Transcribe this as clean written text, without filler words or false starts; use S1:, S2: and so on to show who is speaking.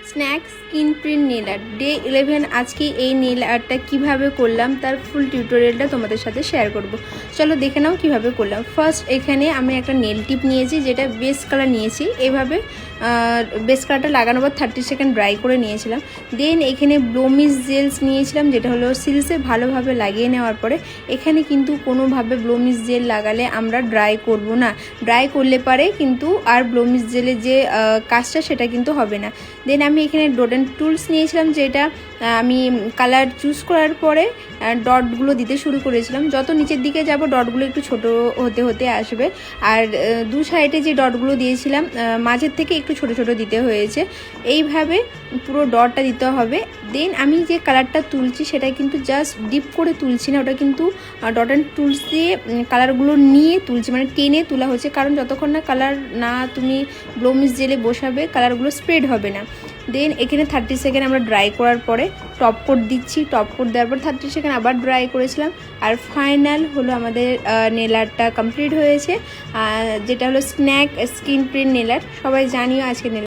S1: Snack skin print nail art day 11 আজকে এই nail আর্টটা কীভাবে করলাম তার ফুল টিউটোরিয়ালটা তোমাদের সাথে শেয়ার করব। চলো দেখে নাও কীভাবে করলাম। ফার্স্ট এখানে আমি একটা নেল টিপ নিয়েছি, যেটা বেস কালার নিয়েছি। এভাবে বেস কালারটা লাগানোর পর 30 সেকেন্ড ড্রাই করে নিয়েছিলাম। দেন এখানে ব্লোমিস জেলস নিয়েছিলাম, যেটা হলো সিলসে ভালোভাবে লাগিয়ে নেওয়ার পরে এখানে কিন্তু কোনোভাবে ব্লোমিস জেল লাগালে আমরা ড্রাই করব না। ড্রাই করলে পারে কিন্তু আর ব্লোমিস জেলের যে কাজটা সেটা কিন্তু হবে না। দেন আমি এখানে ডট অ্যান্ড টুলস নিয়েছিলাম, যেটা আমি কালার চুজ করার পরে ডটগুলো দিতে শুরু করেছিলাম। যত নিচের দিকে যাব ডটগুলো একটু ছোট হতে হতে আসবে, আর দু সাইডে যে ডটগুলো দিয়েছিলাম মাঝের থেকে একটু ছোট ছোট দিতে হয়েছে। এইভাবে পুরো ডটটা দিতে হবে। দেন আমি যে কালারটা তুলছি সেটা কিন্তু জাস্ট ডিপ করে তুলছি না, ওটা কিন্তু ডট অ্যান্ড টুলস দিয়ে কালারগুলো নিয়ে তুলছি, মানে টেনে তোলা হচ্ছে। কারণ যতক্ষণ না কালার না তুমি ব্লোমিস জেলে বসাবে কালারগুলো স্প্রেড হবে না। দেন এখানে 30 সেকেন্ড আমরা ড্রাই করার পরে টপ কোট দিচ্ছি। টপ কোট দেওয়ার পর 30 সেকেন্ড আবার ড্রাই করেছিলাম। আর ফাইনাল হলো আমাদের নেল আর্টটা কমপ্লিট হয়েছে, যেটা হলো snack skin print nail art. সবাই জানিও আজকে নেল